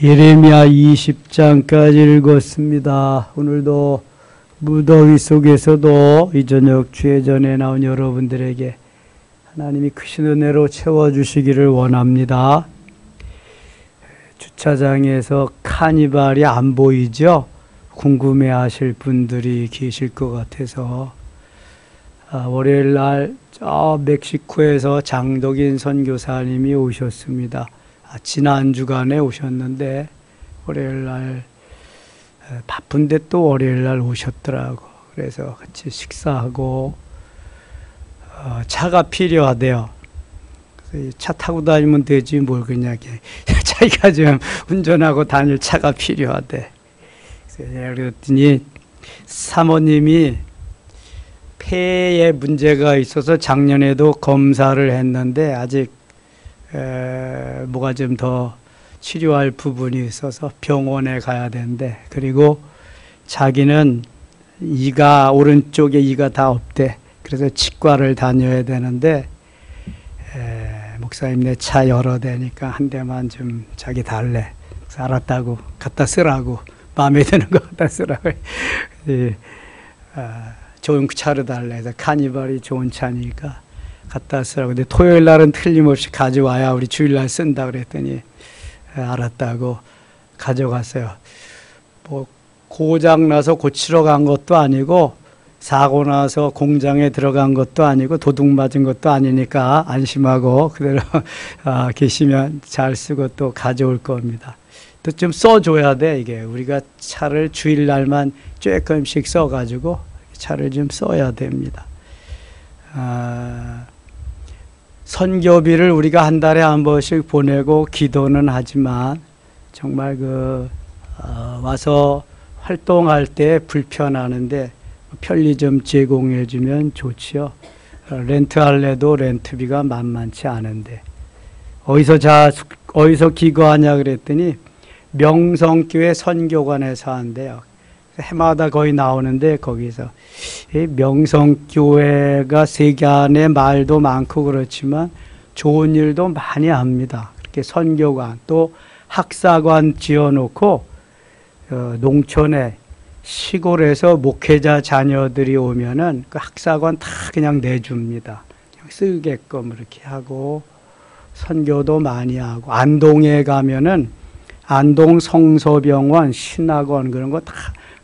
예레미야 20장까지 읽었습니다. 오늘도 무더위 속에서도 이 저녁 주의 전에 나온 여러분들에게 하나님이 크신 은혜로 채워주시기를 원합니다. 주차장에서 카니발이 안 보이죠? 궁금해하실 분들이 계실 것 같아서 월요일 날 저 멕시코에서 장덕인 선교사님이 오셨습니다. 지난 주간에 오셨는데 월요일 날 바쁜데 또 월요일 날 오셨더라고. 그래서 같이 식사하고 차가 필요하대요. 차 타고 다니면 되지 뭘 그냥 자기가 좀 운전하고 다닐 차가 필요하대. 그랬더니 사모님이 폐에 문제가 있어서 작년에도 검사를 했는데 아직 뭐가 좀 더 치료할 부분이 있어서 병원에 가야 되는데, 그리고 자기는 이가 오른쪽에 이가 다 없대. 그래서 치과를 다녀야 되는데 목사님 내 차 열어 대니까 한 대만 좀 자기 달래. 그래서 알았다고 갖다 쓰라고, 마음에 드는 거 갖다 쓰라고. 좋은 차를 달래. 그래서 카니발이 좋은 차니까 갖다 쓰라고. 근데 토요일 날은 틀림없이 가져와야 우리 주일날 쓴다 그랬더니 알았다고 가져갔어요. 뭐 고장 나서 고치러 간 것도 아니고 사고 나서 공장에 들어간 것도 아니고 도둑 맞은 것도 아니니까 안심하고 그대로 계시면 잘 쓰고 또 가져올 겁니다. 또 좀 써줘야 돼. 이게 우리가 차를 주일날만 조금씩 써가지고 차를 좀 써야 됩니다. 선교비를 우리가 한 달에 한 번씩 보내고 기도는 하지만 정말 와서 활동할 때 불편하는데 편리점 제공해 주면 좋지요. 렌트할래도 렌트비가 만만치 않은데 어디서 기거하냐 그랬더니 명성교회 선교관에서 한대요. 해마다 거의 나오는데 거기서 명성교회가 세계 안에 말도 많고 그렇지만 좋은 일도 많이 합니다. 그렇게 선교관 또 학사관 지어놓고 농촌에 시골에서 목회자 자녀들이 오면은 그 학사관 다 그냥 내줍니다. 그냥 쓰게끔 이렇게 하고 선교도 많이 하고, 안동에 가면은 안동 성서병원, 신학원 그런 거 다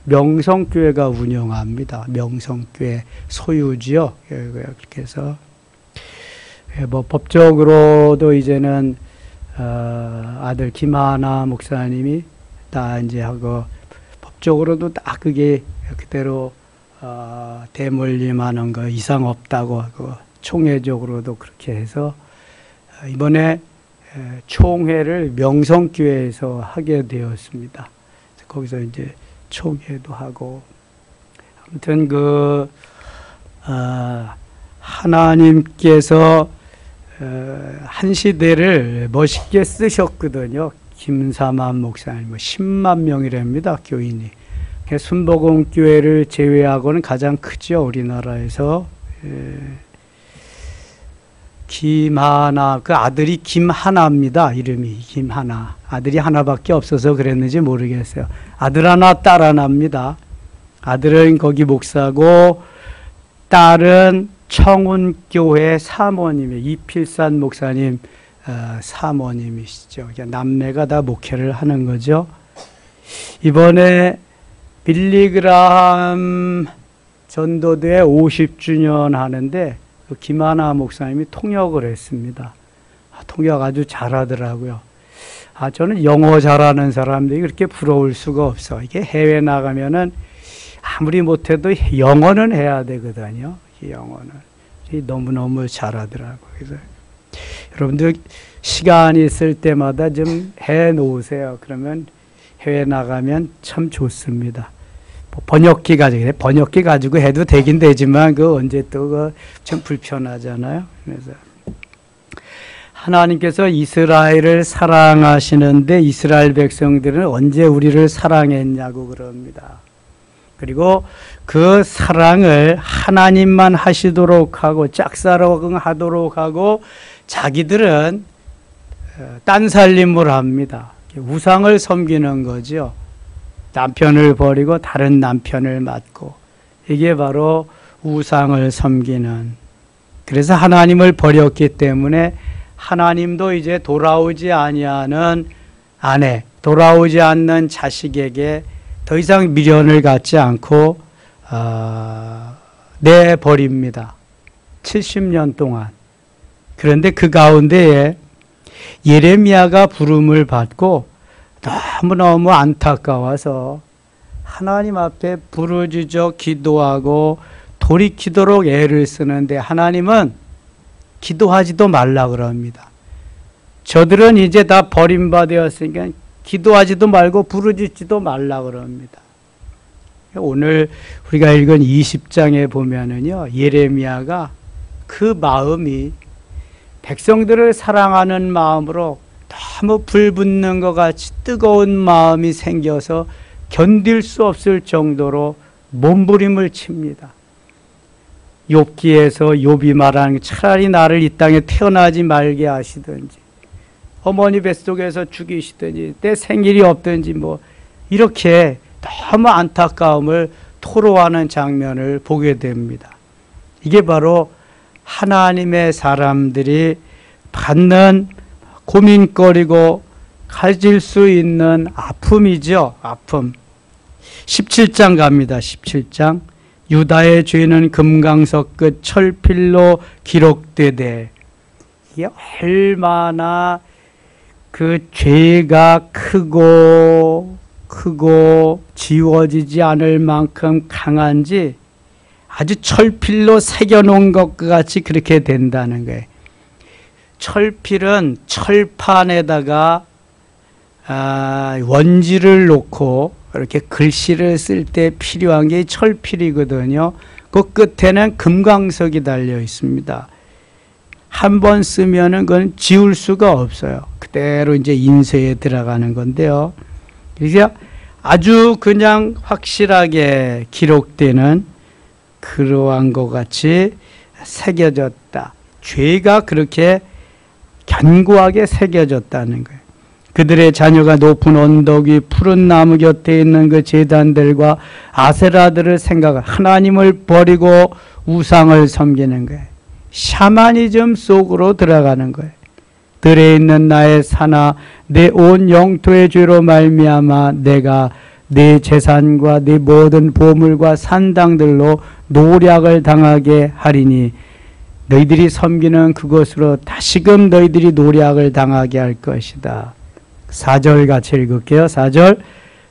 명성교회가 운영합니다. 명성교회 소유지요. 그렇게 해서 뭐 법적으로도 이제는 아들 김하나 목사님이 다 이제 하고, 법적으로도 다 그게 그대로 대물림하는 거 이상 없다고 하고, 총회적으로도 그렇게 해서 이번에 총회를 명성교회에서 하게 되었습니다. 거기서 이제 총회도 하고, 아무튼 하나님께서 한 시대를 멋있게 쓰셨거든요. 김사만 목사님 10만 명이랍니다, 교인이. 순복음교회를 제외하고는 가장 크죠, 우리나라에서. 김하나, 그 아들이 김하나입니다. 이름이 김하나. 아들이 하나밖에 없어서 그랬는지 모르겠어요. 아들 하나, 딸 하나입니다. 아들은 거기 목사고, 딸은 청운교회 사모님이에요. 이필산 목사님 사모님이시죠. 남매가 다 목회를 하는 거죠. 이번에 빌리그라함 전도대 50주년 하는데 김하나 목사님이 통역을 했습니다. 통역 아주 잘하더라고요. 저는 영어 잘하는 사람들이 그렇게 부러울 수가 없어. 이게 해외 나가면은 아무리 못해도 영어는 해야 되거든요. 영어는 너무너무 잘하더라고요. 그래서 여러분들 시간 있을 때마다 좀 해 놓으세요. 그러면 해외 나가면 참 좋습니다. 번역기 가지고 해도 되긴 되지만 언제 또 좀 불편하잖아요. 그래서 하나님께서 이스라엘을 사랑하시는데 이스라엘 백성들은 언제 우리를 사랑했냐고 그럽니다. 그리고 그 사랑을 하나님만 하시도록 하고 짝사랑하도록 하고 자기들은 딴 살림을 합니다. 우상을 섬기는 거죠. 남편을 버리고 다른 남편을 맡고, 이게 바로 우상을 섬기는. 그래서 하나님을 버렸기 때문에 하나님도 이제 돌아오지 아니하는 아내, 돌아오지 않는 자식에게 더 이상 미련을 갖지 않고 내버립니다. 70년 동안. 그런데 그 가운데에 예레미야가 부름을 받고 너무너무 안타까워서 하나님 앞에 부르짖어 기도하고 돌이키도록 애를 쓰는데 하나님은 기도하지도 말라 그럽니다. 저들은 이제 다 버림받았으니까 기도하지도 말고 부르짖지도 말라 그럽니다. 오늘 우리가 읽은 20장에 보면은요, 예레미야가 그 마음이 백성들을 사랑하는 마음으로 너무 불붙는 것 같이 뜨거운 마음이 생겨서 견딜 수 없을 정도로 몸부림을 칩니다. 욥기에서 욥이 말하는 차라리 나를 이 땅에 태어나지 말게 하시든지 어머니 뱃속에서 죽이시든지 내 생일이 없든지 뭐 이렇게 너무 안타까움을 토로하는 장면을 보게 됩니다. 이게 바로 하나님의 사람들이 받는 고민거리고 가질 수 있는 아픔이죠. 아픔. 17장 갑니다. 17장. 유다의 죄는 금강석 끝 철필로 기록되되, 이게 얼마나 그 죄가 크고 지워지지 않을 만큼 강한지 아주 철필로 새겨놓은 것과 같이 그렇게 된다는 거예요. 철필은 철판에다가 원지를 놓고 이렇게 글씨를 쓸 때 필요한 게 철필이거든요. 그 끝에는 금강석이 달려 있습니다. 한 번 쓰면은 그건 지울 수가 없어요. 그대로 이제 인쇄에 들어가는 건데요. 그래서 아주 그냥 확실하게 기록되는 그러한 것 같이 새겨졌다. 죄가 그렇게 견고하게 새겨졌다는 거예요. 그들의 자녀가 높은 언덕 위 푸른 나무 곁에 있는 그 제단들과 아세라들을 생각하고 하나님을 버리고 우상을 섬기는 거예요. 샤머니즘 속으로 들어가는 거예요. 들에 있는 나의 산아, 내 온 영토의 죄로 말미암아 내가 내 재산과 내 모든 보물과 산당들로 노략을 당하게 하리니 너희들이 섬기는 그것으로 다시금 너희들이 노략을 당하게 할 것이다. 4절 같이 읽을게요. 4절.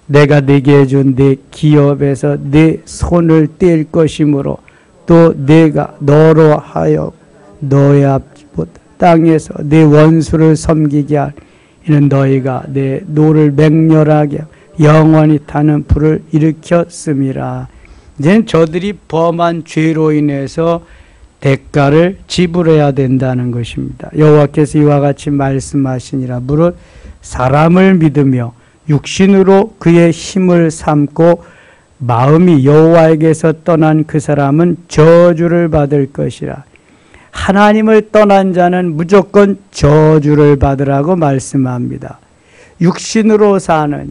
내가 네게 준 네 기업에서 네 손을 뗄 것이므로 또 내가 너로 하여 너의 앞 땅에서 네 원수를 섬기게 할 이는 너희가 내 노를 맹렬하게 하고 영원히 타는 불을 일으켰음이라. 이제는 저들이 범한 죄로 인해서 대가를 지불해야 된다는 것입니다. 여호와께서 이와 같이 말씀하시니라. 무릇 사람을 믿으며 육신으로 그의 힘을 삼고 마음이 여호와에게서 떠난 그 사람은 저주를 받을 것이라. 하나님을 떠난 자는 무조건 저주를 받으라고 말씀합니다. 육신으로 사는,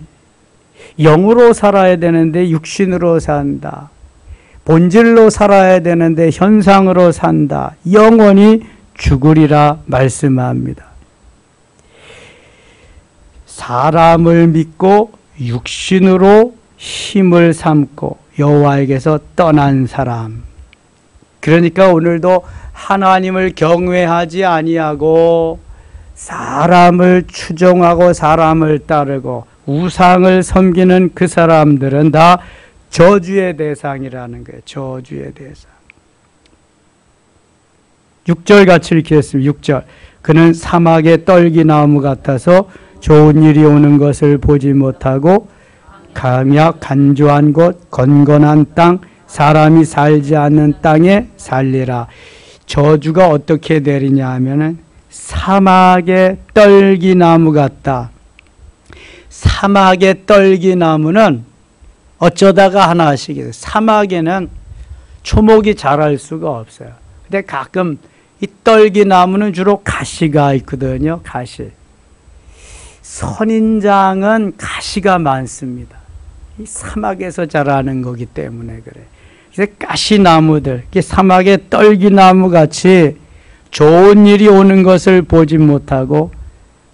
영으로 살아야 되는데 육신으로 산다. 본질로 살아야 되는데 현상으로 산다. 영원히 죽으리라 말씀합니다. 사람을 믿고 육신으로 힘을 삼고 여호와에게서 떠난 사람. 그러니까 오늘도 하나님을 경외하지 아니하고 사람을 추종하고 사람을 따르고 우상을 섬기는 그 사람들은 다 저주의 대상이라는 거예요. 저주의 대상. 6절 같이 읽겠습니다. 6절. 그는 사막의 떨기나무 같아서 좋은 일이 오는 것을 보지 못하고 강약 간조한 곳 건건한 땅 사람이 살지 않는 땅에 살리라. 저주가 어떻게 내리냐 하면은 사막의 떨기나무 같다. 사막의 떨기나무는 어쩌다가 하나씩, 사막에는 초목이 자랄 수가 없어요. 근데 가끔 이 떨기나무는 주로 가시가 있거든요. 가시. 선인장은 가시가 많습니다. 이 사막에서 자라는 거기 때문에 그래. 그래서 가시나무들, 사막의 떨기나무 같이 좋은 일이 오는 것을 보지 못하고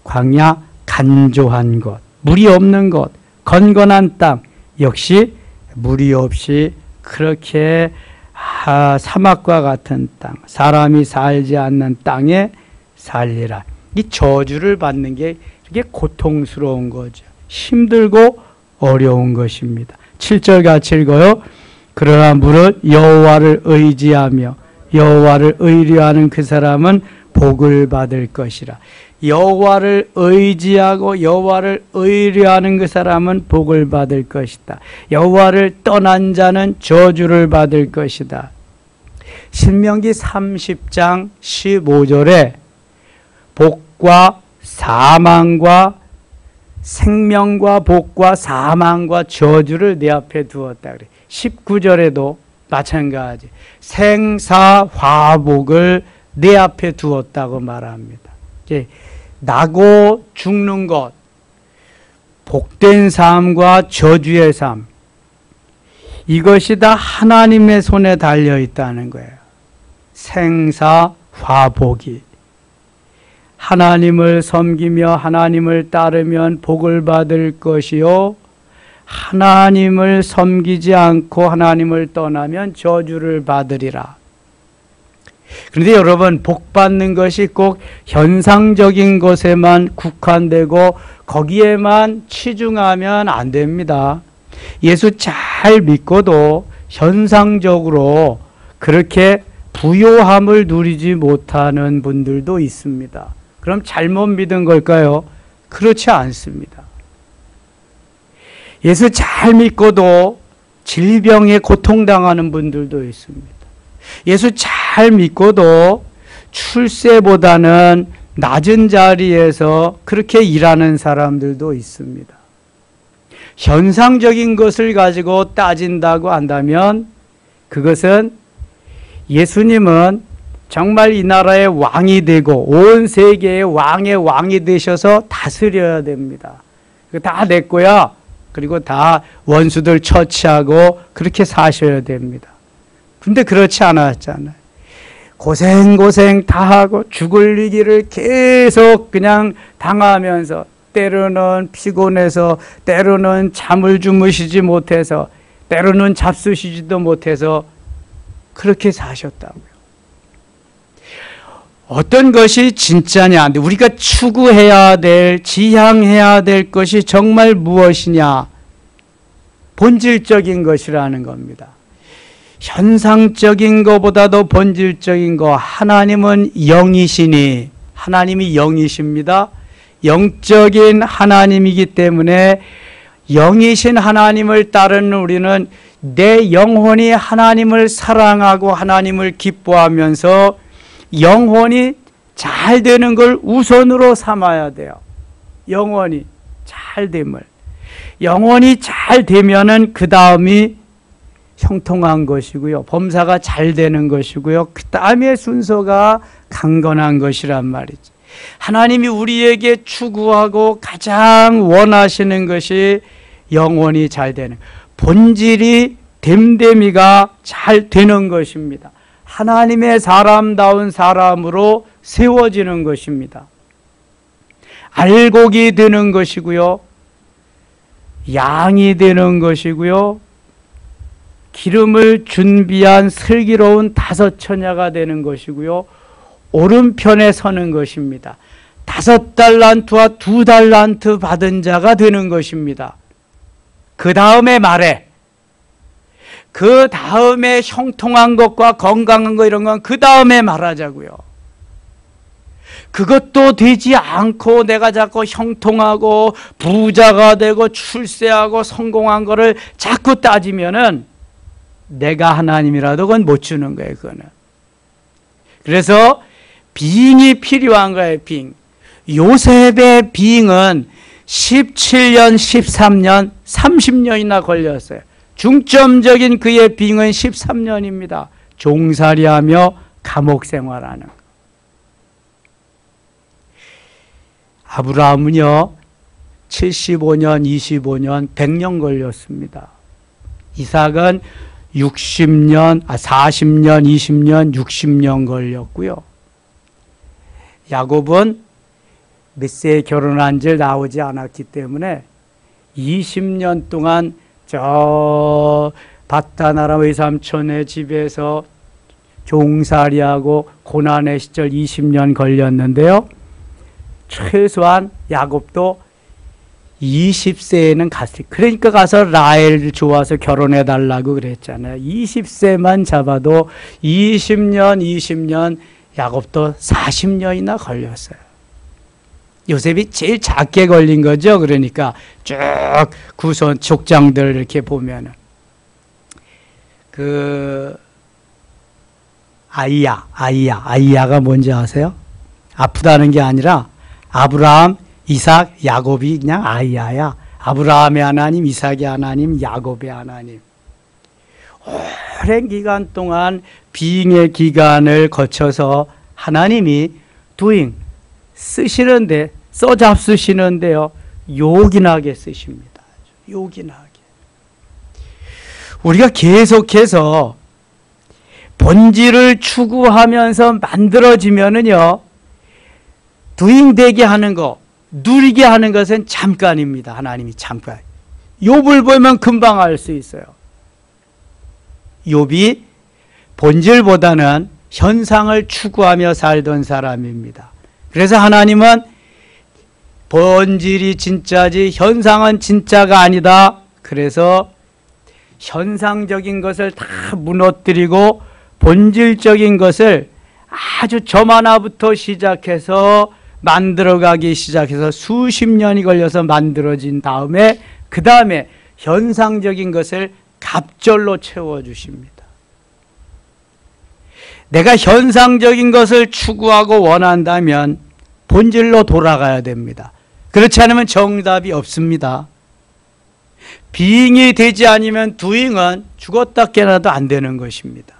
광야 간조한 곳, 물이 없는 곳, 건건한 땅, 역시 물이 없이 그렇게 사막과 같은 땅, 사람이 살지 않는 땅에 살리라. 이 저주를 받는 게 이렇게 고통스러운 거죠. 힘들고 어려운 것입니다. 7절 같이 읽어요. 그러나 무릇 여호와를 의지하며 여호와를 의뢰하는 그 사람은 복을 받을 것이라. 여호와를 의지하고 여호와를 의뢰하는 그 사람은 복을 받을 것이다. 여호와를 떠난 자는 저주를 받을 것이다. 신명기 30장 15절에 복과 사망과 생명과 복과 사망과 저주를 내 앞에 두었다 그래. 19절에도 마찬가지. 생사화복을 내 앞에 두었다고 말합니다. 나고 죽는 것, 복된 삶과 저주의 삶, 이것이 다 하나님의 손에 달려 있다는 거예요. 생사화복이. 하나님을 섬기며 하나님을 따르면 복을 받을 것이요, 하나님을 섬기지 않고 하나님을 떠나면 저주를 받으리라. 그런데 여러분, 복 받는 것이 꼭 현상적인 것에만 국한되고 거기에만 치중하면 안 됩니다. 예수 잘 믿고도 현상적으로 그렇게 부요함을 누리지 못하는 분들도 있습니다. 그럼 잘못 믿은 걸까요? 그렇지 않습니다. 예수 잘 믿고도 질병에 고통당하는 분들도 있습니다. 예수 잘 믿고도 출세보다는 낮은 자리에서 그렇게 일하는 사람들도 있습니다. 현상적인 것을 가지고 따진다고 한다면 그것은 예수님은 정말 이 나라의 왕이 되고 온 세계의 왕이 되셔서 다스려야 됩니다. 다 내 거야. 그리고 다 원수들 처치하고 그렇게 사셔야 됩니다. 근데 그렇지 않았잖아요. 고생 다 하고 죽을 위기를 계속 그냥 당하면서 때로는 피곤해서 때로는 잠을 주무시지 못해서 때로는 잡수시지도 못해서 그렇게 사셨다고요. 어떤 것이 진짜냐? 우리가 추구해야 될, 지향해야 될 것이 정말 무엇이냐? 본질적인 것이라는 겁니다. 현상적인 것보다도 본질적인 것. 하나님은 영이시니, 하나님이 영이십니다. 영적인 하나님이기 때문에 영이신 하나님을 따르는 우리는 내 영혼이 하나님을 사랑하고 하나님을 기뻐하면서 영혼이 잘 되는 걸 우선으로 삼아야 돼요. 영혼이 잘 됨을. 영혼이 잘 되면은 그 다음이 형통한 것이고요. 범사가 잘 되는 것이고요. 그 다음에 순서가 강건한 것이란 말이지. 하나님이 우리에게 추구하고 가장 원하시는 것이 영혼이 잘 되는, 본질이 됨됨이가 잘 되는 것입니다. 하나님의 사람다운 사람으로 세워지는 것입니다. 알곡이 되는 것이고요. 양이 되는 것이고요. 기름을 준비한 슬기로운 다섯 처녀가 되는 것이고요. 오른편에 서는 것입니다. 5달란트와 2달란트 받은 자가 되는 것입니다. 그 다음에 말해. 그 다음에 형통한 것과 건강한 것 이런 건 그 다음에 말하자고요. 그것도 되지 않고 내가 자꾸 형통하고 부자가 되고 출세하고 성공한 거를 자꾸 따지면은 내가 하나님이라도 그건 못 주는 거예요. 그거는. 그래서 빙이 필요한 거예요. 빙. 요셉의 빙은 17년, 13년, 30년이나 걸렸어요. 중점적인 그의 빙은 13년입니다. 종살이하며 감옥 생활하는 거. 아브라함은요, 75년, 25년, 100년 걸렸습니다. 이삭은 40년, 20년, 60년 걸렸고요. 야곱은 몇 세에 결혼한 지 나오지 않았기 때문에 20년 동안 저 바다나라 외삼촌의 집에서 종살이하고 고난의 시절 20년 걸렸는데요. 최소한 야곱도 20세에는 갔어요. 그러니까 가서 라헬을 좋아서 결혼해달라고 그랬잖아요. 20세만 잡아도 20년, 야곱도 40년이나 걸렸어요. 요셉이 제일 작게 걸린 거죠. 그러니까 쭉 구손 족장들 이렇게 보면은 아이야가 뭔지 아세요? 아프다는 게 아니라 아브라함, 이삭, 야곱이 그냥 아이야야. 아브라함의 하나님, 이삭의 하나님, 야곱의 하나님. 오랜 기간 동안 빙의 기간을 거쳐서 하나님이 쓰시는데, 써잡수시는데요. 요긴하게 쓰십니다. 요긴하게. 우리가 계속해서 본질을 추구하면서 만들어지면은요, 되게 하는 거, 누리게 하는 것은 잠깐입니다. 하나님이 잠깐. 욥을 보면 금방 알 수 있어요. 욥이 본질보다는 현상을 추구하며 살던 사람입니다. 그래서 하나님은 본질이 진짜지 현상은 진짜가 아니다. 그래서 현상적인 것을 다 무너뜨리고 본질적인 것을 아주 점 하나부터 시작해서 만들어가기 시작해서 수십 년이 걸려서 만들어진 다음에 그 다음에 현상적인 것을 갑절로 채워주십니다. 내가 현상적인 것을 추구하고 원한다면 본질로 돌아가야 됩니다. 그렇지 않으면 정답이 없습니다. 빙이 되지 않으면 doing은 죽었다 깨어나도 안 되는 것입니다.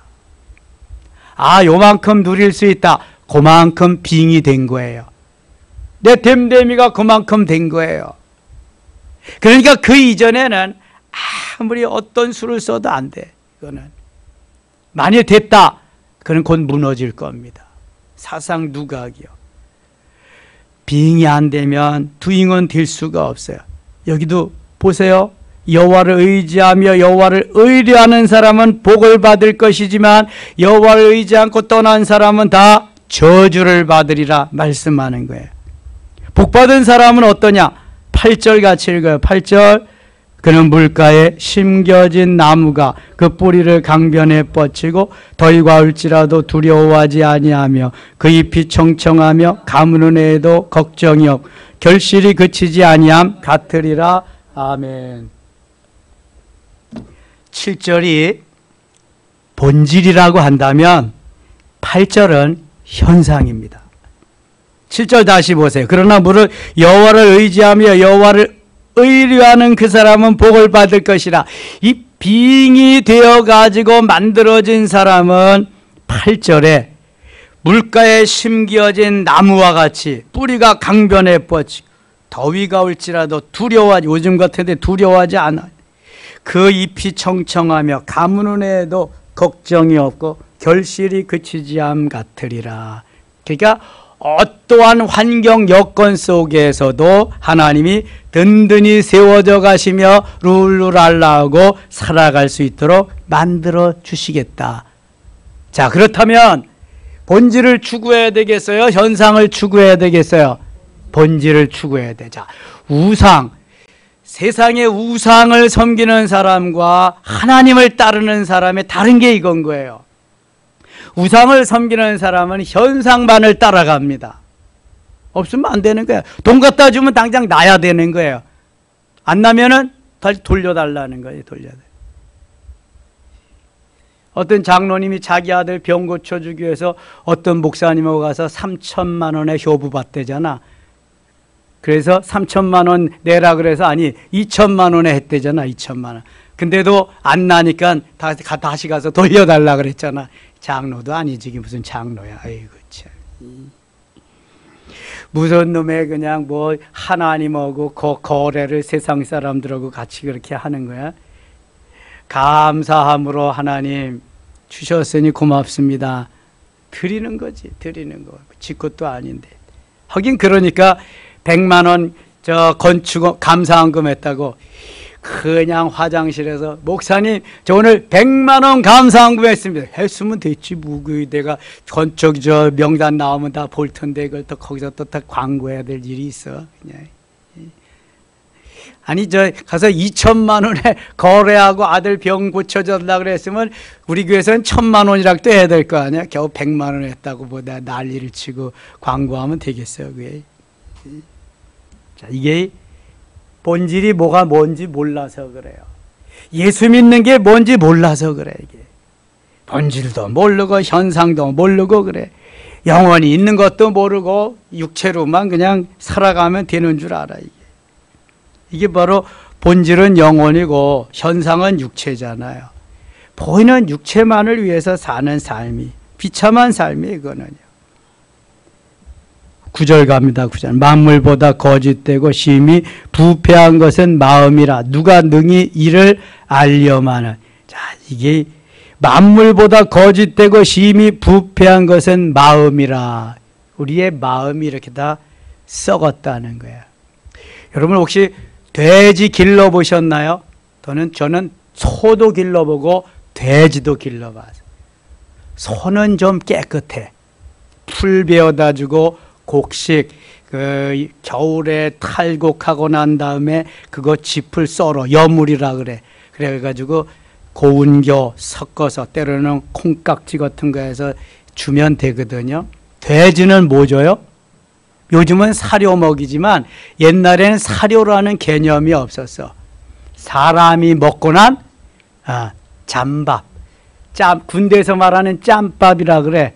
요만큼 누릴 수 있다. 그만큼 빙이 된 거예요. 내 됨됨이가 그만큼 된 거예요. 그러니까 그 이전에는 아무리 어떤 수를 써도 안 돼. 이거는 만일 됐다. 그는 곧 무너질 겁니다. 사상 누각이요. 빙이 안 되면 doing은 될 수가 없어요. 여기도 보세요. 여호와를 의지하며 여호와를 의뢰하는 사람은 복을 받을 것이지만 여호와를 의지 않고 떠난 사람은 다 저주를 받으리라 말씀하는 거예요. 복받은 사람은 어떠냐? 8절 같이 읽어요. 8절. 그는 물가에 심겨진 나무가 그 뿌리를 강변에 뻗치고 더위가 올지라도 두려워하지 아니하며 그 잎이 청청하며 가무는 애에도 걱정이 없 결실이 그치지 아니함 같으리라. 아멘. 7절이 본질이라고 한다면 8절은 현상입니다. 7절 다시 보세요. 그러나 물을 여호와를 의지하며 여호와를 의뢰하는 그 사람은 복을 받을 것이라. 이 빙이 되어가지고 만들어진 사람은 8절에 물가에 심겨진 나무와 같이 뿌리가 강변에 뻗치고 더위가 올지라도 두려워하지, 요즘 같은데 두려워하지 않아. 그 잎이 청청하며 가무는 애에도 걱정이 없고 결실이 그치지 않음 같으리라. 그러니까 어떠한 환경 여건 속에서도 하나님이 든든히 세워져 가시며 룰루랄라하고 살아갈 수 있도록 만들어 주시겠다. 자, 그렇다면 본질을 추구해야 되겠어요? 현상을 추구해야 되겠어요? 본질을 추구해야 돼. 자, 우상, 세상의 우상을 섬기는 사람과 하나님을 따르는 사람의 다른 게 이건 거예요. 우상을 섬기는 사람은 현상만을 따라갑니다. 없으면 안 되는 거예요. 돈 갖다 주면 당장 나야 되는 거예요. 안 나면은 다시 돌려달라는 거예요. 돌려야 돼. 어떤 장로님이 자기 아들 병 고쳐주기 위해서 어떤 목사님하고 가서 3천만 원의 효부 받대잖아. 그래서 3천만 원 내라 그래서 아니 2천만 원에 했대잖아. 2천만 원. 근데도 안 나니까 다시 가서 돌려달라 그랬잖아. 장로도 아니지 무슨 장로야. 아이고 참. 무슨 놈의 그냥 뭐 하나님하고 거래를 세상 사람들하고 같이 그렇게 하는 거야. 감사함으로 하나님 주셨으니 고맙습니다. 드리는 거지, 드리는 거. 지 것도 아닌데. 하긴 그러니까 100만 원 저 건축 감사헌금 했다고 그냥 화장실에서 목사님 저 오늘 100만 원 감사헌금 했습니다. 했으면 됐지. 내가 건축 저 명단 나오면 다 볼 텐데 이걸 또 거기서 또 다 광고해야 될 일이 있어. 그냥. 아니 저 가서 2천만 원에 거래하고 아들 병 고쳐줬다 그랬으면 우리 교회에서는 1,000만 원이라고 또 해야 될 거 아니야. 겨우 100만 원 했다고 보다 난리를 치고 광고하면 되겠어요. 그게. 자, 이게 본질이 뭐가 뭔지 몰라서 그래요. 예수 믿는 게 뭔지 몰라서 그래. 이게 본질도 모르고 현상도 모르고 그래. 영원히 있는 것도 모르고 육체로만 그냥 살아가면 되는 줄 알아. 이게 바로 본질은 영혼이고 현상은 육체잖아요. 보이는 육체만을 위해서 사는 삶이 비참한 삶이에요. 이거는요. 9절 갑니다. 9절. 만물보다 거짓되고 심히 부패한 것은 마음이라 누가 능히 이를 알려마는. 자, 이게 만물보다 거짓되고 심히 부패한 것은 마음이라. 우리의 마음이 이렇게 다 썩었다는 거야. 여러분 혹시 돼지 길러보셨나요? 저는 소도 길러보고 돼지도 길러봐서. 소는 좀 깨끗해. 풀 베어다 주고 곡식 겨울에 탈곡하고 난 다음에 그거 짚을 썰어 여물이라 그래. 그래가지고 고운교 섞어서 때로는 콩깍지 같은 거 해서 주면 되거든요. 돼지는 뭐 줘요? 요즘은 사료 먹이지만 옛날에는 사료라는 개념이 없었어. 사람이 먹고 난 잠밥, 군대에서 말하는 짬밥이라 그래.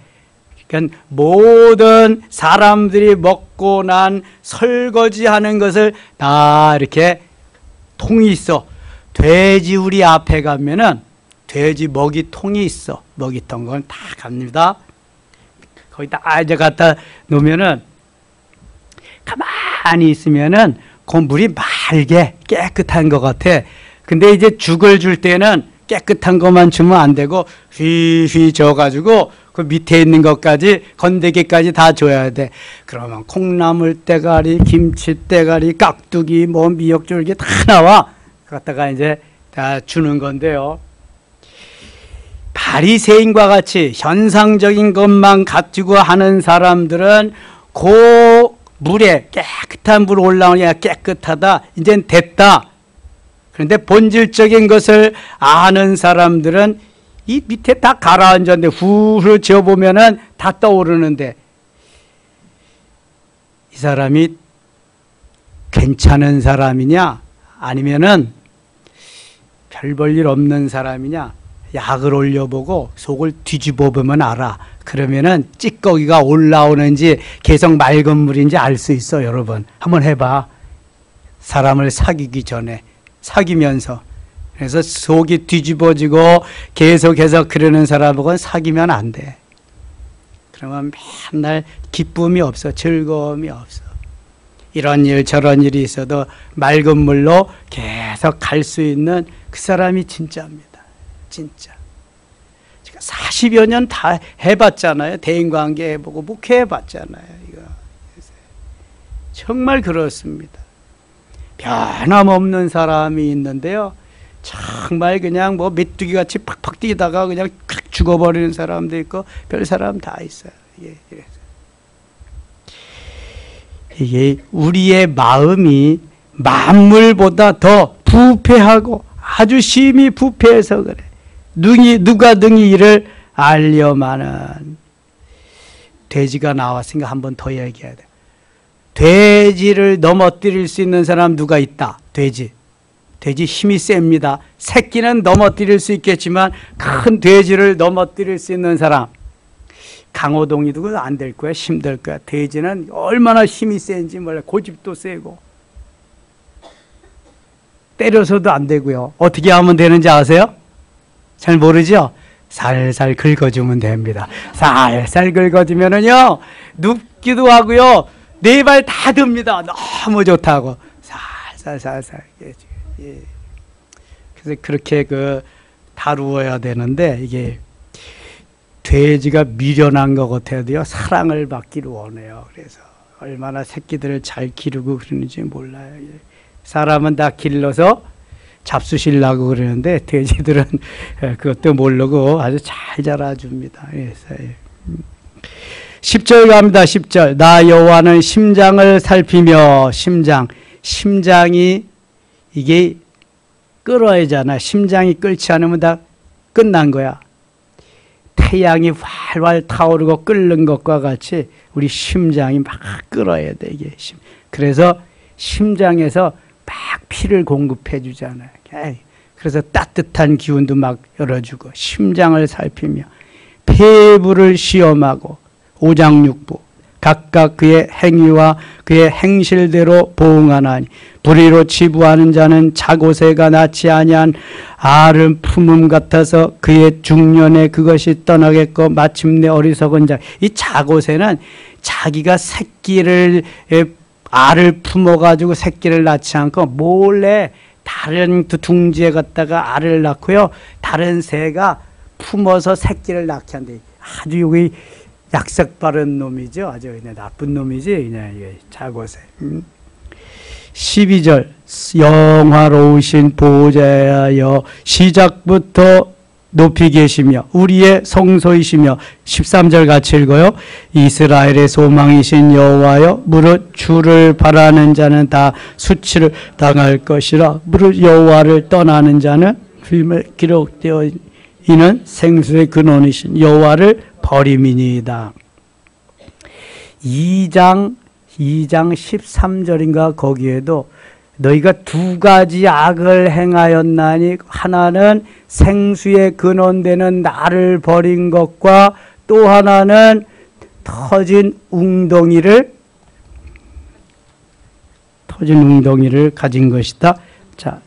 그러니까 모든 사람들이 먹고 난 설거지하는 것을 다 이렇게 통이 있어. 돼지 우리 앞에 가면은 돼지 먹이통이 있어. 먹이통 건 다 갑니다. 거기다 이제 갖다 놓으면은 가만히 있으면은 그 물이 맑게 깨끗한 것 같아. 근데 이제 죽을 줄 때는 깨끗한 것만 주면 안 되고 휘휘 져가지고 그 밑에 있는 것까지 건더기까지 다 줘야 돼. 그러면 콩나물 대가리, 김치 대가리, 깍두기, 뭐 미역줄기 다 나와. 갖다가 이제 다 주는 건데요. 바리새인과 같이 현상적인 것만 가지고 하는 사람들은 그 물에 깨끗한 물 올라오니까 깨끗하다. 이젠 됐다. 그런데 본질적인 것을 아는 사람들은 이 밑에 다 가라앉았는데 후후 지어보면은 다 떠오르는데 이 사람이 괜찮은 사람이냐 아니면은 별 볼 일 없는 사람이냐 약을 올려보고 속을 뒤집어 보면 알아. 그러면은 찌꺼기가 올라오는지 계속 맑은 물인지 알 수 있어. 여러분 한번 해봐. 사람을 사귀기 전에 사귀면서. 그래서 속이 뒤집어지고 계속해서 그러는 사람하고는 사귀면 안 돼. 그러면 맨날 기쁨이 없어. 즐거움이 없어. 이런 일 저런 일이 있어도 맑은 물로 계속 갈 수 있는 그 사람이 진짜입니다. 진짜. 제가 40여 년 다 해봤잖아요. 대인관계 해보고 목회해봤잖아요. 이거. 정말 그렇습니다. 변함없는 사람이 있는데요. 정말 그냥 뭐 메뚜기 같이 팍팍 뛰다가 그냥 탁 죽어버리는 사람도 있고 별 사람 다 있어요. 이게 우리의 마음이 만물보다 더 부패하고 아주 심히 부패해서 그래. 누가 능히 이를 알려마는. 돼지가 나왔으니까 한 번 더 얘기해야 돼. 돼지를 넘어뜨릴 수 있는 사람 누가 있다? 돼지 힘이 셉니다. 새끼는 넘어뜨릴 수 있겠지만 큰 돼지를 넘어뜨릴 수 있는 사람 강호동이도 안 될 거야. 힘들 거야. 돼지는 얼마나 힘이 센지 몰라. 고집도 세고 때려서도 안 되고요. 어떻게 하면 되는지 아세요? 잘 모르죠? 살살 긁어주면 됩니다. 살살 긁어주면은요 눕기도 하고요 네 발 다 듭니다. 너무 좋다고. 살살살살. 예. 그래서 그렇게 다루어야 되는데, 이게 돼지가 미련한 것 같아도요, 사랑을 받기를 원해요. 그래서 얼마나 새끼들을 잘 기르고 그러는지 몰라요. 사람은 다 길러서 잡수시려고 그러는데, 돼지들은 그것도 모르고 아주 잘 자라줍니다. 그래서 10절 갑니다. 10절. 나 여호와는 심장을 살피며, 심장이 이게 끓어야잖아. 심장이 끓지 않으면 다 끝난 거야. 태양이 활활 타오르고 끓는 것과 같이 우리 심장이 막 끓어야 돼, 이게. 그래서 심장에서 막 피를 공급해 주잖아요. 그래서 따뜻한 기운도 막 열어주고, 심장을 살피며 폐부를 시험하고, 오장육부 각각 그의 행위와 그의 행실대로 보응하나니, 불의로 치부하는 자는 자고새가 낳지 아니한 알은 품음 같아서 그의 중년에 그것이 떠나겠고, 마침내 어리석은 자. 이 자고새는 자기가 알을 품어가지고 새끼를 낳지 않고 몰래 다른 둥지에 갔다가 알을 낳고요, 다른 새가 품어서 새끼를 낳게 한대. 아주 여기 약삭 바른 놈이죠. 아주 그냥 나쁜 놈이지, 그냥 자고새. 12절. 영화로우신 보호자여, 시작부터 높이 계시며 우리의 성소이시며. 13절 같이 읽어요. 이스라엘의 소망이신 여호와여, 무릇 주를 바라는 자는 다 수치를 당할 것이라. 무릇 여호와를 떠나는 자는 기록되어 있는 생수의 근원이신 여호와를 버림이니이다. 2장 13절인가 거기에도 너희가 두 가지 악을 행하였나니, 하나는 생수의 근원되는 나를 버린 것과, 또 하나는 터진 웅덩이를 가진 것이다. 자,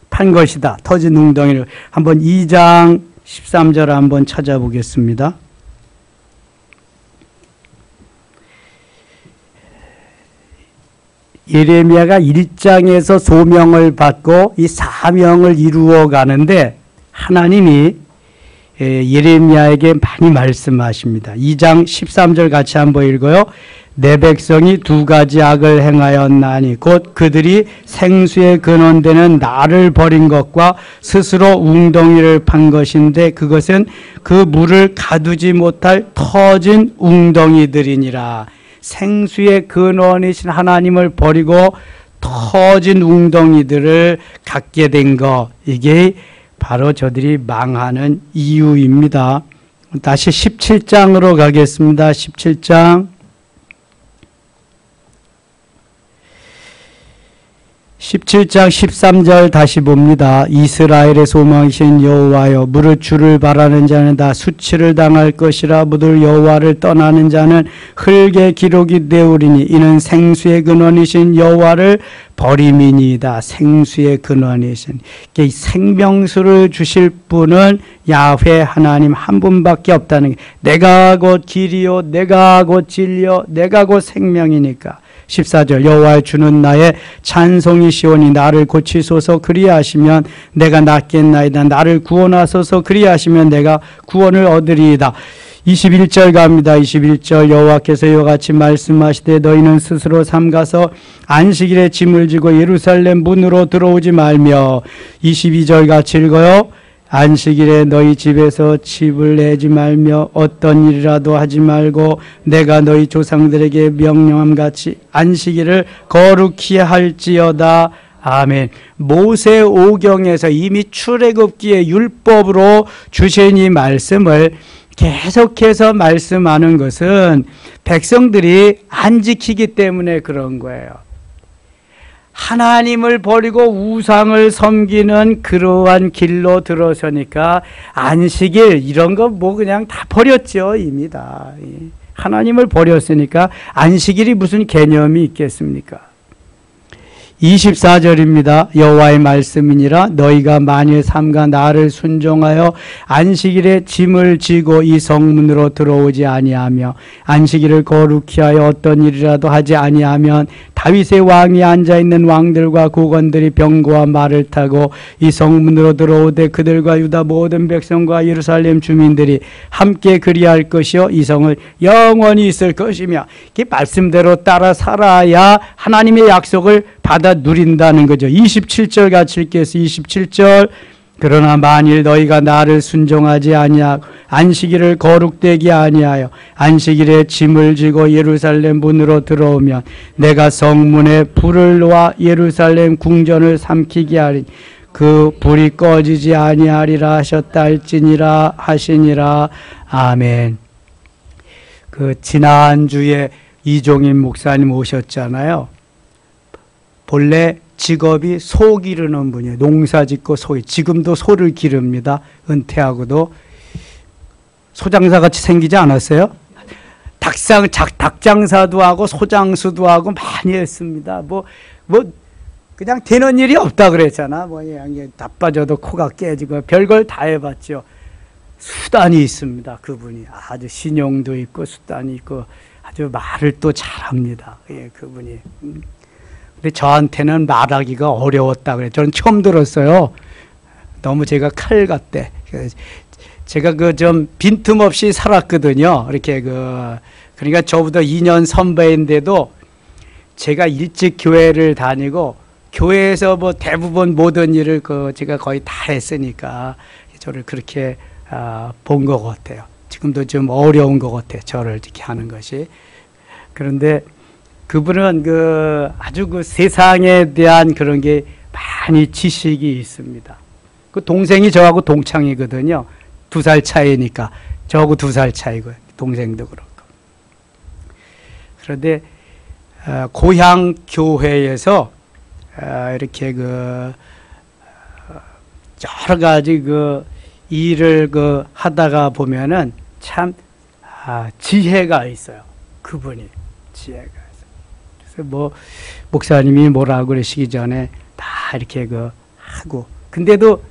판 것이다. 터진 웅덩이를. 한번 2장 13절 한번 찾아보겠습니다. 예레미야가 1장에서 소명을 받고 이 사명을 이루어 가는데, 하나님이 예레미야에게 많이 말씀하십니다. 2장 13절 같이 한번 읽어요. 내 백성이 두 가지 악을 행하였나니, 곧 그들이 생수의 근원되는 나를 버린 것과 스스로 웅덩이를 판 것인데, 그것은 그 물을 가두지 못할 터진 웅덩이들이니라. 생수의 근원이신 하나님을 버리고 터진 웅덩이들을 갖게 된 것, 이게 바로 저들이 망하는 이유입니다. 다시 17장으로 가겠습니다. 17장 13절 다시 봅니다. 이스라엘의 소망이신 여호와여, 무릇 주를 바라는 자는 다 수치를 당할 것이라. 무릇 여호와를 떠나는 자는 흙의 기록이 되우리니, 이는 생수의 근원이신 여호와를 버림이니이다. 생수의 근원이신, 생명수를 주실 분은 야훼 하나님 한 분밖에 없다는 게, 내가 곧 길이요 내가 곧 진리요 내가 곧 생명이니까. 14절. 여호와의 주는 나의 찬송이시오니, 나를 고치소서 그리하시면 내가 낫겠나이다. 나를 구원하소서 그리하시면 내가 구원을 얻으리이다. 21절 갑니다. 21절. 여호와께서 이와 같이 말씀하시되, 너희는 스스로 삼가서 안식일에 짐을 지고 예루살렘 문으로 들어오지 말며. 22절 같이 읽어요. 안식일에 너희 집에서 집을 내지 말며 어떤 일이라도 하지 말고, 내가 너희 조상들에게 명령함 같이 안식일을 거룩히 할지어다. 아멘. 모세 오경에서 이미 출애굽기의 율법으로 주신 이 말씀을 계속해서 말씀하는 것은 백성들이 안 지키기 때문에 그런 거예요. 하나님을 버리고 우상을 섬기는 그러한 길로 들어서니까 안식일 이런 거 뭐 그냥 다 버렸죠. 이미 다. 하나님을 버렸으니까 안식일이 무슨 개념이 있겠습니까? 24절입니다. 여호와의 말씀이니라 너희가 만일 삼가 나를 순종하여 안식일에 짐을 지고 이 성문으로 들어오지 아니하며 안식일을 거룩히 하여 어떤 일이라도 하지 아니하면 다윗의 왕이 앉아있는 왕들과 국원들이 병거와 말을 타고 이 성문으로 들어오되 그들과 유다 모든 백성과 예루살렘 주민들이 함께 그리할 것이요 이 성을 영원히 있을 것이며 이 말씀대로 따라 살아야 하나님의 약속을 받아 누린다는 거죠. 27절 같이 읽겠습니다. 27절 그러나 만일 너희가 나를 순종하지 아니하고 안식일을 거룩되게 아니하여 안식일에 짐을 지고 예루살렘 문으로 들어오면 내가 성문에 불을 놓아 예루살렘 궁전을 삼키게 하리니 그 불이 꺼지지 아니하리라 하셨다 할지니라 하시니라. 아멘. 그 지난주에 이종인 목사님 오셨잖아요. 본래 직업이 소 기르는 분이에요. 농사 짓고 지금도 소를 기릅니다. 은퇴하고도. 소장사같이 생기지 않았어요? 닭장사도 하고 소장수도 하고 많이 했습니다. 그냥 되는 일이 없다 그랬잖아. 나빠져도 코가 깨지고 별걸 다 해봤죠. 수단이 있습니다. 그분이. 아주 신용도 있고 수단이 있고 아주 말을 또 잘합니다. 예, 그분이. 근데 저한테는 말하기가 어려웠다 그래. 저는 처음 들었어요. 너무 제가 칼 같대. 제가 좀 빈틈없이 살았거든요. 이렇게 그러니까 저보다 2년 선배인데도 제가 일찍 교회를 다니고 교회에서 대부분 모든 일을 제가 거의 다 했으니까 저를 그렇게 본 것 같아요. 지금도 좀 어려운 것 같아요. 저를 이렇게 하는 것이. 그런데 그분은 아주 세상에 대한 그런 게 많이 지식이 있습니다. 그 동생이 저하고 동창이거든요. 2살 차이니까. 저하고 2살 차이고, 동생도 그렇고. 그런데, 고향 교회에서, 이렇게 여러 가지 일을 하다가 보면은 참, 지혜가 있어요. 그분이. 지혜가 있어요. 그래서 목사님이 뭐라고 그러시기 전에 다 이렇게 하고. 근데도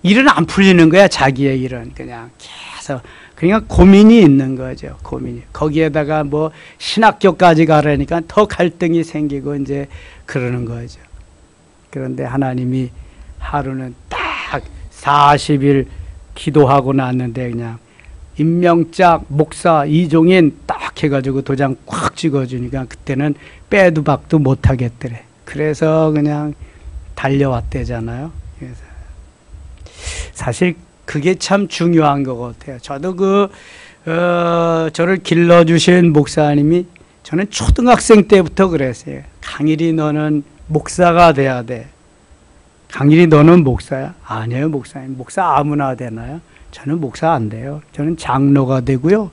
일은 안 풀리는 거야, 자기의 일은. 그냥 계속. 그러니까 고민이 있는 거죠, 고민이. 거기에다가 신학교까지 가라니까 더 갈등이 생기고 이제 그러는 거죠. 그런데 하나님이 하루는 딱 40일 기도하고 났는데 그냥 임명장 목사 이종인 딱 해가지고 도장 꽉 찍어주니까 그때는 빼도 박도 못하겠더래. 그래서 그냥 달려왔대잖아요. 그래서 사실 그게 참 중요한 것 같아요. 저도 저를 길러주신 목사님이 저는 초등학생 때부터 그랬어요. 강일이 너는 목사가 돼야 돼. 강일이 너는 목사야? 아니에요, 목사님. 목사 아무나 되나요? 저는 목사 안 돼요. 저는 장로가 되고요.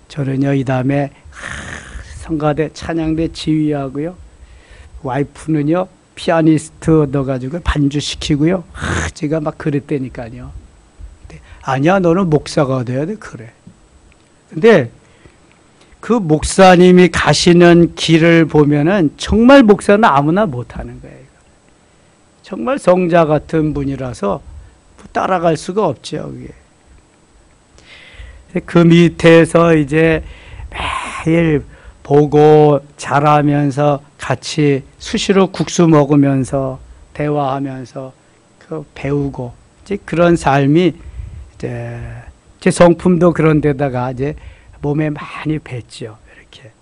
저는요, 이 다음에 성가대, 찬양대 지휘하고요. 와이프는요, 피아니스트 넣어가지고 반주시키고요. 제가 막 그랬다니까요. 아니야, 너는 목사가 돼야 돼. 그래. 근데 그 목사님이 가시는 길을 보면은 정말 목사는 아무나 못하는 거예요. 정말 성자 같은 분이라서 따라갈 수가 없죠. 그 밑에서 이제 매일 보고 자라면서 같이 수시로 국수 먹으면서 대화하면서 배우고 이제 그런 삶이 이제 제 성품도 그런 데다가 이제 몸에 많이 뱄죠. 이렇게.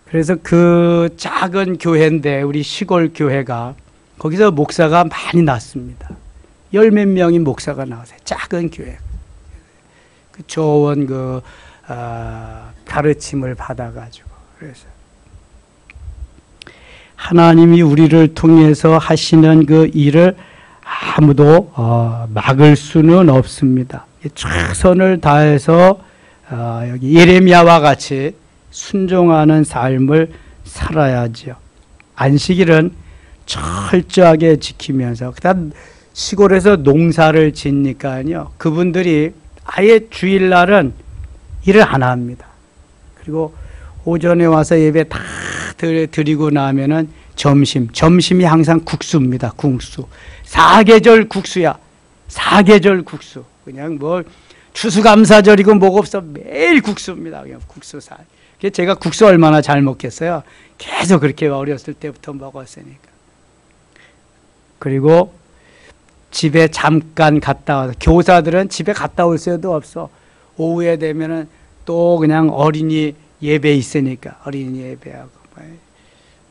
그래서 그 작은 교회인데 우리 시골 교회가 거기서 목사가 많이 났습니다. 10몇 명의 목사가 나왔어요. 작은 교회. 좋은 가르침을 받아가지고. 그래서 하나님이 우리를 통해서 하시는 그 일을 아무도 막을 수는 없습니다. 최선을 다해서 여기 예레미야와 같이 순종하는 삶을 살아야죠. 안식일은 철저하게 지키면서 그다음 시골에서 농사를 짓니까요. 그분들이 아예 주일날은 일을 안 합니다. 그리고 오전에 와서 예배 다 드리고 나면은 점심이 항상 국수입니다. 국수. 사계절 국수야. 사계절 국수. 그냥 뭐 추수감사절이고 뭐가 없어. 매일 국수입니다. 그냥 국수사. 제가 국수 얼마나 잘 먹겠어요. 계속 그렇게 어렸을 때부터 먹었으니까. 그리고 집에 잠깐 갔다 와서, 교사들은 집에 갔다 올 새도 없어. 오후에 되면은 또 그냥 어린이 예배 있으니까 어린이 예배하고,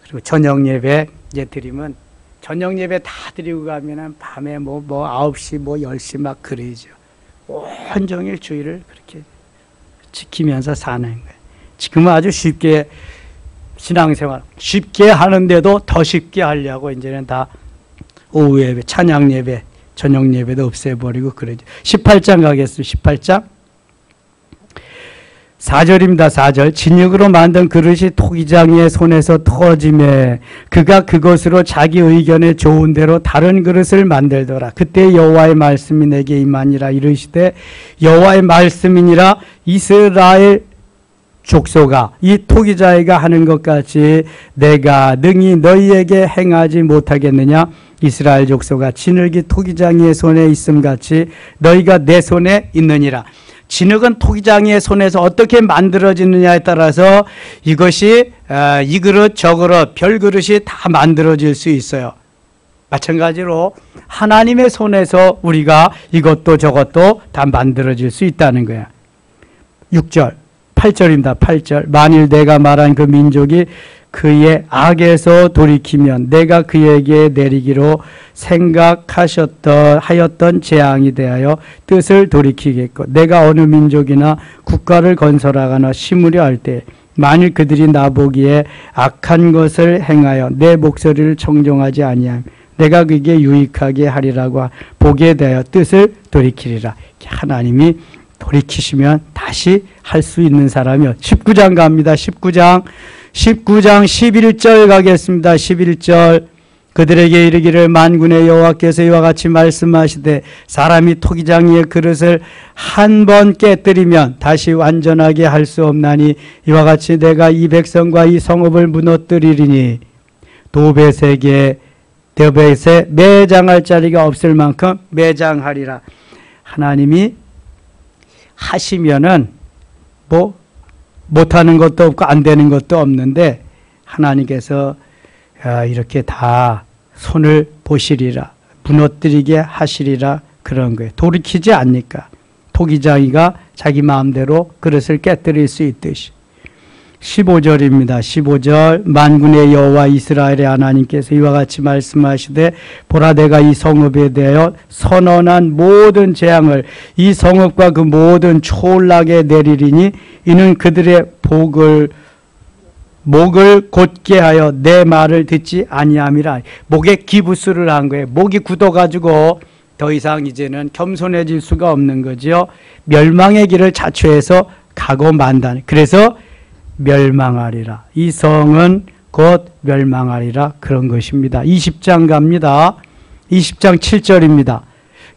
그리고 저녁 예배 이제 드리면, 저녁 예배 다 드리고 가면은 밤에 뭐 9시 10시 막 그러죠. 온종일 주일을 그렇게 지키면서 사는 거예요. 지금은 아주 쉽게 신앙생활 쉽게 하는데도 더 쉽게 하려고 이제는 다 오후 예배, 찬양 예배, 저녁 예배도 없애버리고 그러죠. 18장 가겠습니다. 18장 4절입니다. 4절. 진흙으로 만든 그릇이 토기장이의 손에서 터짐에 그가 그것으로 자기 의견에 좋은 대로 다른 그릇을 만들더라. 그때 여호와의 말씀이 내게 임하니라. 이르시되 여호와의 말씀이니라. 이스라엘 족속아, 이 토기장이가 하는 것 같이 내가 능히 너희에게 행하지 못하겠느냐. 이스라엘 족속아, 진흙이 토기장이의 손에 있음 같이 너희가 내 손에 있느니라. 진흙은 토기장이의 손에서 어떻게 만들어지느냐에 따라서 이것이 이 그릇 저 그릇 별 그릇이 다 만들어질 수 있어요. 마찬가지로 하나님의 손에서 우리가 이것도 저것도 다 만들어질 수 있다는 거야. 6절 8절입니다. 8절. 만일 내가 말한 그 민족이 그의 악에서 돌이키면 내가 그에게 내리기로 하였던 재앙이 대하여 뜻을 돌이키겠고, 내가 어느 민족이나 국가를 건설하거나 심으려 할 때 만일 그들이 나보기에 악한 것을 행하여 내 목소리를 청종하지 아니하면 내가 그에게 유익하게 하리라고 보게 대하여 뜻을 돌이키리라. 하나님이 돌이키시면 다시 할 수 있는 사람이요. 19장 갑니다. 19장 11절 가겠습니다. 11절. 그들에게 이르기를 만군의 여호와께서 이와 같이 말씀하시되 사람이 토기장이의 그릇을 한 번 깨뜨리면 다시 완전하게 할 수 없나니 이와 같이 내가 이 백성과 이 성읍을 무너뜨리리니 도벳에 매장할 자리가 없을 만큼 매장하리라. 하나님이 하시면은 뭐 못하는 것도 없고 안 되는 것도 없는데 하나님께서 이렇게 다 손을 보시리라, 무너뜨리게 하시리라, 그런 거예요. 돌이키지 않니까. 토기장이가 자기 마음대로 그릇을 깨뜨릴 수 있듯이. 15절입니다. 15절. 만군의 여호와 이스라엘의 하나님께서 이와 같이 말씀하시되 보라, 내가 이 성읍에 대하여 선언한 모든 재앙을 이 성읍과 그 모든 초락에 내리리니 이는 그들의 목을 곧게 하여 내 말을 듣지 아니함이라. 목에 기부스를 한 거예요. 목이 굳어가지고 더 이상 이제는 겸손해질 수가 없는 거죠. 멸망의 길을 자초해서 가고 만다니. 그래서 멸망하리라. 이 성은 곧 멸망하리라. 그런 것입니다. 20장 갑니다. 20장 7절입니다.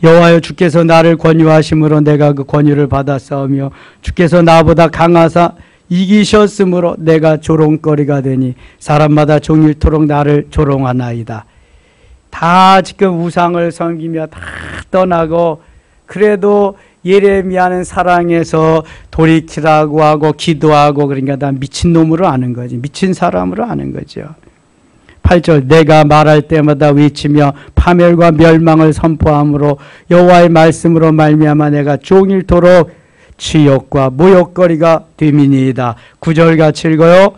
여호와여, 주께서 나를 권유하심으로 내가 그 권유를 받았사오며 주께서 나보다 강하사 이기셨으므로 내가 조롱거리가 되니 사람마다 종일토록 나를 조롱하나이다. 다 지금 우상을 섬기며 다 떠나고, 그래도 예레미야는 사랑해서 돌이키라고 하고 기도하고, 그러니까 다 미친놈으로 아는 거지. 미친 사람으로 아는 거죠. 8절. 내가 말할 때마다 외치며 파멸과 멸망을 선포함으로 여호와의 말씀으로 말미암아 내가 종일토록 치욕과 모욕거리가 됨이니이다. 9절 같이 읽어요.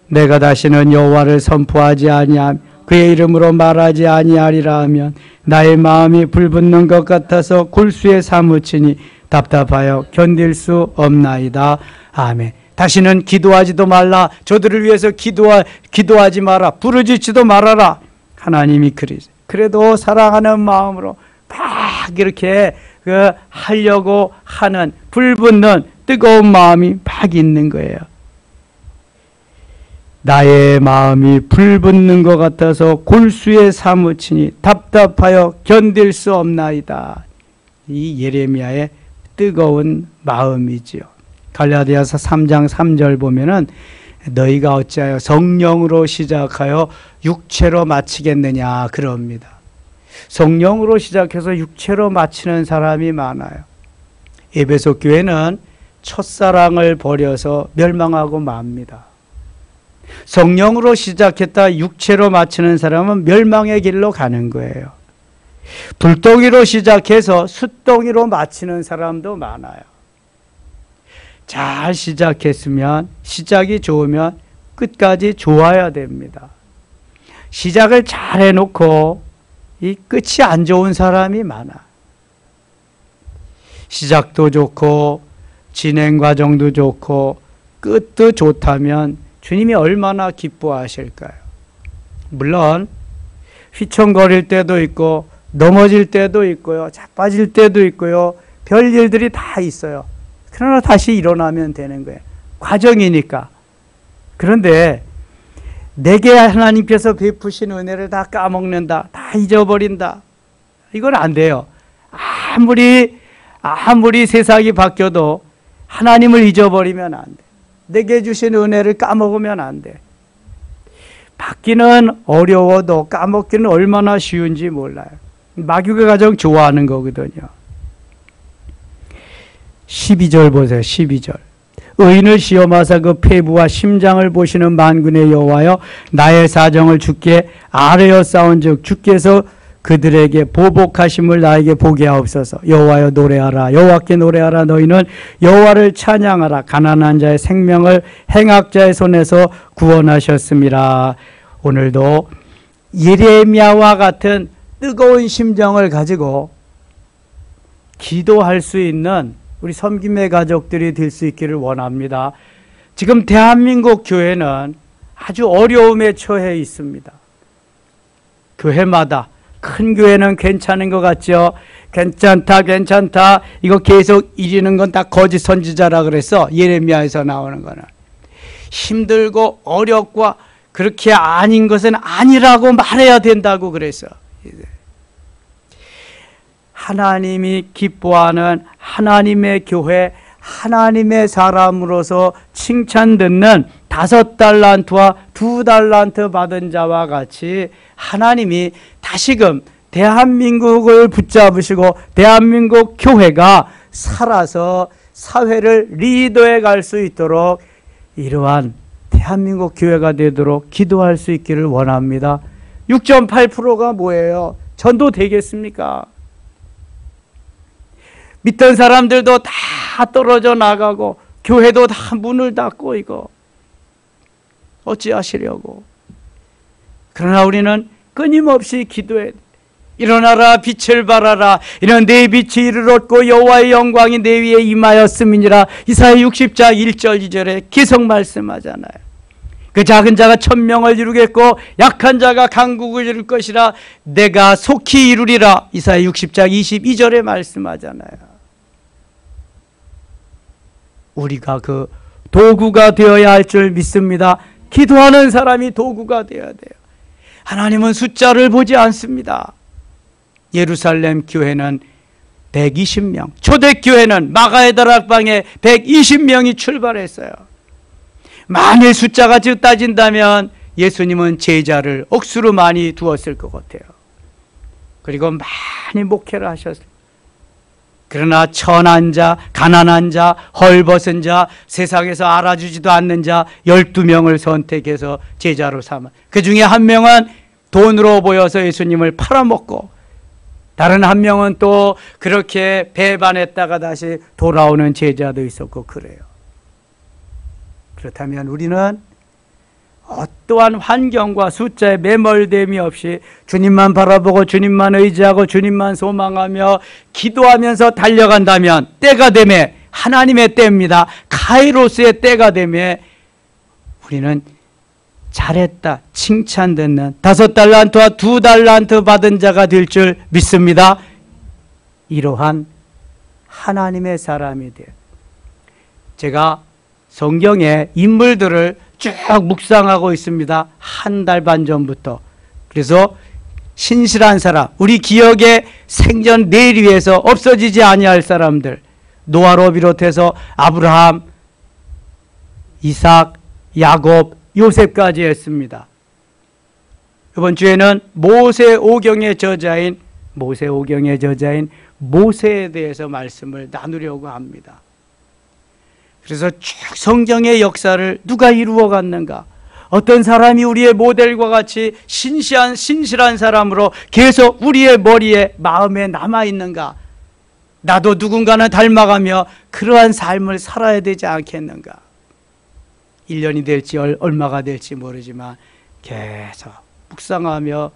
내가 다시는 여호와를 선포하지 아니하며 그의 이름으로 말하지 아니하리라 하면 나의 마음이 불붙는 것 같아서 골수에 사무치니 답답하여 견딜 수 없나이다. 아멘. 다시는 기도하지도 말라. 저들을 위해서 기도하지 마라. 부르짖지도 말아라. 하나님이 그러세요. 그래도 사랑하는 마음으로 막 이렇게 하려고 하는 불붙는 뜨거운 마음이 막 있는 거예요. 나의 마음이 불붙는 것 같아서 골수에 사무치니 답답하여 견딜 수 없나이다. 이 예레미야의 뜨거운 마음이지요. 갈라디아서 3장 3절 보면은 너희가 어찌하여 성령으로 시작하여 육체로 마치겠느냐 그럽니다. 성령으로 시작해서 육체로 마치는 사람이 많아요. 에베소 교회는 첫사랑을 버려서 멸망하고 맙니다. 성령으로 시작했다 육체로 마치는 사람은 멸망의 길로 가는 거예요. 불덩이로 시작해서 숫덩이로 마치는 사람도 많아요. 잘 시작했으면, 시작이 좋으면 끝까지 좋아야 됩니다. 시작을 잘 해놓고 이 끝이 안 좋은 사람이 많아. 시작도 좋고 진행 과정도 좋고 끝도 좋다면 주님이 얼마나 기뻐하실까요? 물론 휘청거릴 때도 있고 넘어질 때도 있고요, 자빠질 때도 있고요, 별일들이 다 있어요. 그러나 다시 일어나면 되는 거예요. 과정이니까. 그런데 내게 하나님께서 베푸신 은혜를 다 까먹는다, 다 잊어버린다, 이건 안 돼요. 아무리 세상이 바뀌어도 하나님을 잊어버리면 안 돼. 내게 주신 은혜를 까먹으면 안 돼. 받기는 어려워도 까먹기는 얼마나 쉬운지 몰라요. 마귀가 가장 좋아하는 거거든요. 12절 보세요. 12절. 의인을 시험하사 그 폐부와 심장을 보시는 만군의 여호와여, 나의 사정을 주께 아뢰어 싸운즉 주께서 그들에게 보복하심을 나에게 보게 하옵소서. 여호와여 노래하라, 여호와께 노래하라. 너희는 여호와를 찬양하라. 가난한 자의 생명을 행악자의 손에서 구원하셨습니다. 오늘도 예레미야와 같은 뜨거운 심정을 가지고 기도할 수 있는 우리 섬김의 가족들이 될 수 있기를 원합니다. 지금 대한민국 교회는 아주 어려움에 처해 있습니다. 교회마다 큰 교회는 괜찮은 것 같죠? 괜찮다. 이거 계속 이르는 건 다 거짓 선지자라 그래서 예레미야에서 나오는 거는 힘들고 어렵고 그렇게 아닌 것은 아니라고 말해야 된다고 그래서 하나님이 기뻐하는 하나님의 교회, 하나님의 사람으로서 칭찬 듣는 5달란트와 2달란트 받은 자와 같이 하나님이 다시금 대한민국을 붙잡으시고 대한민국 교회가 살아서 사회를 리더해 갈 수 있도록 이러한 대한민국 교회가 되도록 기도할 수 있기를 원합니다. 6.8%가 뭐예요? 전도 되겠습니까? 믿던 사람들도 다 떨어져 나가고 교회도 다 문을 닫고 이거 어찌하시려고. 그러나 우리는 끊임없이 기도해. 일어나라 빛을 발하라. 이는 내 빛이 이를 얻고 여호와의 영광이 내 위에 임하였음이니라. 이사야 60장 1절 2절에 계속 말씀하잖아요. 그 작은 자가 천명을 이루겠고 약한 자가 강국을 이룰 것이라. 내가 속히 이루리라. 이사야 60장 22절에 말씀하잖아요. 우리가 그 도구가 되어야 할 줄 믿습니다. 기도하는 사람이 도구가 되어야 돼요. 하나님은 숫자를 보지 않습니다. 예루살렘 교회는 120명, 초대교회는 마가의 다락방에 120명이 출발했어요. 만일 숫자가 따진다면 예수님은 제자를 억수로 많이 두었을 것 같아요. 그리고 많이 목회를 하셨어요. 그러나 천한 자, 가난한 자, 헐벗은 자, 세상에서 알아주지도 않는 자 12명을 선택해서 제자로 삼아. 그 중에 한 명은 돈으로 보여서 예수님을 팔아먹고, 다른 한 명은 또 그렇게 배반했다가 다시 돌아오는 제자도 있었고 그래요. 그렇다면 우리는 어떠한 환경과 숫자에 매몰됨이 없이 주님만 바라보고 주님만 의지하고 주님만 소망하며 기도하면서 달려간다면 때가 되매, 하나님의 때입니다. 카이로스의 때가 되매 우리는 잘했다 칭찬 듣는 5달란트와 2달란트 받은 자가 될 줄 믿습니다. 이러한 하나님의 사람이 돼요. 제가 성경의 인물들을 쭉 묵상하고 있습니다. 한 달 반 전부터. 그래서 신실한 사람, 우리 기억의 생전 내일 위해서 없어지지 아니할 사람들, 노아로 비롯해서 아브라함, 이삭, 야곱, 요셉까지 했습니다. 이번 주에는 모세오경의 저자인 모세에 대해서 말씀을 나누려고 합니다. 그래서 쭉 성경의 역사를 누가 이루어 갔는가? 어떤 사람이 우리의 모델과 같이 신실한 사람으로 계속 우리의 머리에, 마음에 남아있는가? 나도 누군가는 닮아가며 그러한 삶을 살아야 되지 않겠는가? 1년이 될지 얼마가 될지 모르지만 계속 묵상하며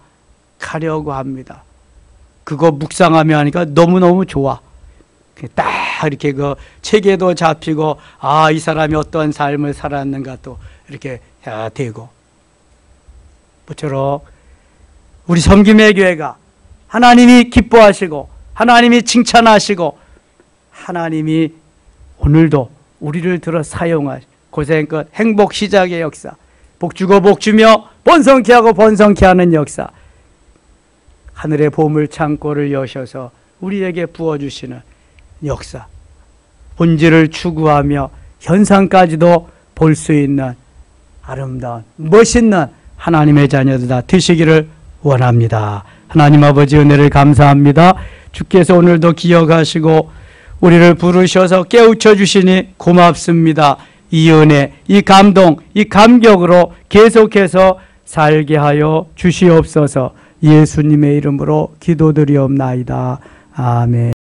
가려고 합니다. 그거 묵상하며 하니까 너무너무 좋아. 딱 이렇게 그 책에도 잡히고, 아, 이 사람이 어떤 삶을 살았는가 또 이렇게 되고. 모쪼록 우리 섬김의 교회가 하나님이 기뻐하시고 하나님이 칭찬하시고 하나님이 오늘도 우리를 들어 사용하시고 고생끝 행복 시작의 역사, 복주고 복주며 번성케 하고 번성케 하는 역사, 하늘의 보물 창고를 여셔서 우리에게 부어주시는 역사, 본질을 추구하며 현상까지도 볼 수 있는 아름다운 멋있는 하나님의 자녀들 다 되시기를 원합니다. 하나님 아버지 은혜를 감사합니다. 주께서 오늘도 기억하시고 우리를 부르셔서 깨우쳐 주시니 고맙습니다. 이 은혜, 이 감동, 이 감격으로 계속해서 살게 하여 주시옵소서. 예수님의 이름으로 기도드리옵나이다. 아멘.